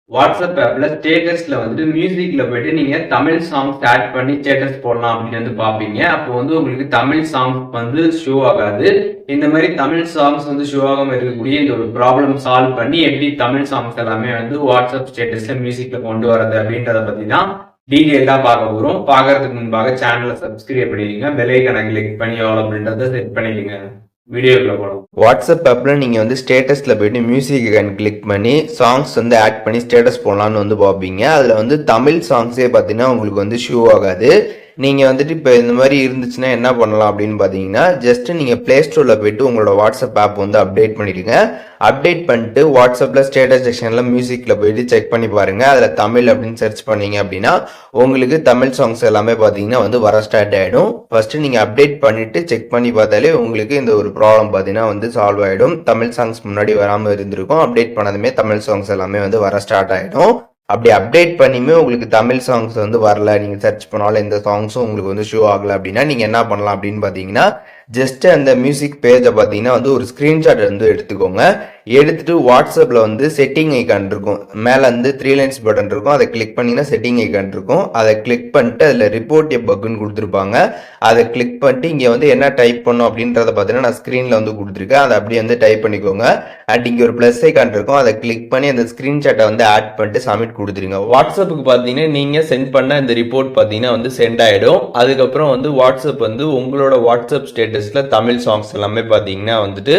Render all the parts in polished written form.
WhatsApp ஆப்ல ஸ்டேட்டஸ்ல வந்து மியூசிக்ல போயிட்டு நீங்க தமிழ் சாங்ஸ் ஆட் பண்ணி ஸ்டேட்டஸ் போடலாம் அப்படின்னு வந்து பாப்பீங்க. அப்போ வந்து உங்களுக்கு தமிழ் சாங்ஸ் வந்து ஷோ ஆகாது. இந்த மாதிரி தமிழ் சாங்ஸ் வந்து ஷோ ஆகாம இருக்கக்கூடிய இந்த ஒரு ப்ராப்ளம் சால்வ் பண்ணி எப்படி தமிழ் சாங்ஸ் எல்லாமே வந்து வாட்ஸ்அப் ஸ்டேட்டஸ்ல மியூசிக்ல கொண்டு வரது அப்படின்றத பத்தி தான் டீடைல்டா பார்க்க போறோம். பார்க்கறதுக்கு முன்பாக சேனலை சப்ஸ்கிரைப் பண்ணிடுங்க, பெல் ஐகானை கிளிக் பண்ணி ஆல் அப்படின்றத செட் பண்ணிடுங்க. வீடியோக்குள்ள போகலாம். வாட்ஸ்அப் ஆப்ல நீங்க வந்து ஸ்டேட்டஸ்ல போயிட்டு மியூசிக் ஐகான் கிளிக் பண்ணி சாங்ஸ் வந்து ஆட் பண்ணி ஸ்டேட்டஸ் போடலாம்னு வந்து பார்ப்பீங்க. அதுல வந்து தமிழ் சாங்ஸே பார்த்தீங்கன்னா உங்களுக்கு வந்து ஷோ ஆகாது. நீங்கள் வந்துட்டு இப்போ இந்த மாதிரி இருந்துச்சுன்னா என்ன பண்ணலாம் அப்படின்னு பார்த்தீங்கன்னா, ஜஸ்ட் நீங்கள் ப்ளே ஸ்டோரில் போயிட்டு உங்களோட வாட்ஸ்அப் ஆப் வந்து அப்டேட் பண்ணிடுங்க. அப்டேட் பண்ணிட்டு வாட்ஸ்அப்பில் ஸ்டேட்டஸ் செக்ஷனில் மியூசிக்கில் போயிட்டு செக் பண்ணி பாருங்கள். அதில் தமிழ் அப்படின்னு சர்ச் பண்ணீங்க அப்படின்னா உங்களுக்கு தமிழ் சாங்ஸ் எல்லாமே பார்த்தீங்கன்னா வந்து வர ஸ்டார்ட் ஆகிடும். ஃபஸ்ட்டு நீங்கள் அப்டேட் பண்ணிவிட்டு செக் பண்ணி பார்த்தாலே உங்களுக்கு இந்த ஒரு ப்ராப்ளம் பார்த்தீங்கன்னா வந்து சால்வ் ஆகிடும். தமிழ் சாங்ஸ் முன்னாடி வராமல் இருந்திருக்கும். அப்டேட் பண்ணதுமே தமிழ் சாங்ஸ் எல்லாமே வந்து வர ஸ்டார்ட் ஆகிடும். அப்படி அப்டேட் பண்ணியுமே உங்களுக்கு தமிழ் சாங்ஸ் வந்து வரல, நீங்கள் சர்ச் பண்ணாலும் எந்த சாங்ஸும் உங்களுக்கு வந்து ஷோ ஆகலை அப்படின்னா நீங்கள் என்ன பண்ணலாம் அப்படின்னு பார்த்தீங்கன்னா, ஜஸ்ட் அந்த மியூசிக் பேஜை பார்த்தீங்கன்னா வந்து ஒரு ஸ்க்ரீன்ஷாட் வந்து எடுத்துக்கோங்க. எடுத்துட்டு வாட்ஸ்அப்பில் வந்து செட்டிங் ஐக்கான் இருக்கும், மேலே வந்து 3 லைன்ஸ் பட்டன் இருக்கும். அதை கிளிக் பண்ணிங்கன்னா செட்டிங் ஐக்கான் இருக்கும். அதை கிளிக் பண்ணிட்டு அதில் ரிப்போர்ட் எ பக்குன்னு கொடுத்துருப்பாங்க. அதை கிளிக் பண்ணிட்டு இங்கே வந்து என்ன டைப் பண்ணும் அப்படின்றத பார்த்தீங்கன்னா நான் ஸ்க்ரீனில் வந்து கொடுத்துருக்கேன். அதை அப்படியே வந்து டைப் பண்ணிக்கோங்க. அண்ட் இங்கே ஒரு ப்ளஸ் ஐக்கான் இருக்கும், அதை கிளிக் பண்ணி அந்த ஸ்க்ரீன்ஷாட்டை வந்து ஆட் பண்ணிட்டு சப்மிட் கொடுத்துருங்க. வாட்ஸ்அப்புக்கு பார்த்தீங்கன்னா நீங்கள் சென்ட் பண்ண இந்த ரிப்போர்ட் பார்த்தீங்கன்னா வந்து சென்ட் ஆகிடும். அதுக்கப்புறம் வந்து வாட்ஸ்அப் வந்து உங்களோட வாட்ஸ்அப் ஸ்டேட்டஸில் தமிழ் சாங்ஸ் எல்லாமே பார்த்தீங்கன்னா வந்துட்டு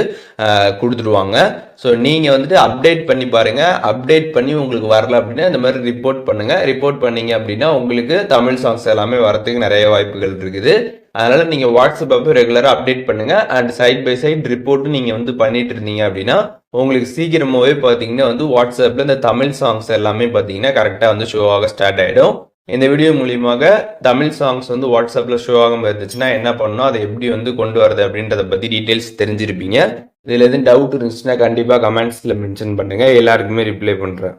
கொடுத்துருவாங்க. ஸோ நீங்கள் வந்துட்டு அப்டேட் பண்ணி பாருங்கள். அப்டேட் பண்ணி உங்களுக்கு வரல அப்படின்னா இந்த மாதிரி ரிப்போர்ட் பண்ணுங்கள். ரிப்போர்ட் பண்ணீங்க அப்படின்னா உங்களுக்கு தமிழ் சாங்ஸ் எல்லாமே வரதுக்கு நிறைய வாய்ப்புகள் இருக்குது. அதனால் நீங்கள் வாட்ஸ்அப் அப்போ ரெகுலராக அப்டேட் பண்ணுங்கள். அண்ட் சைட் பை சைட் ரிப்போர்ட்டும் நீங்கள் வந்து பண்ணிட்டு இருந்தீங்க அப்படின்னா உங்களுக்கு சீக்கிரமாகவே பார்த்தீங்கன்னா வந்து வாட்ஸ்அப்பில் இந்த தமிழ் சாங்ஸ் எல்லாமே பார்த்தீங்கன்னா கரெக்டாக வந்து ஷோ ஆக ஸ்டார்ட் ஆகிடும். இந்த வீடியோ மூலியமாக தமிழ் சாங்ஸ் வந்து வாட்ஸ்அப்பில் ஷோ ஆகாமல் இருந்துச்சுன்னா என்ன பண்ணணும், அதை எப்படி வந்து கொண்டு வரது அப்படின்றத பற்றி டீட்டெயில்ஸ் தெரிஞ்சிருப்பீங்க. இதில் எதுவும் டவுட் இருந்துச்சுன்னா கண்டிப்பாக கமெண்ட்ஸில் மென்ஷன் பண்ணுங்கள், எல்லாருக்குமே ரிப்ளை பண்ணுறேன்.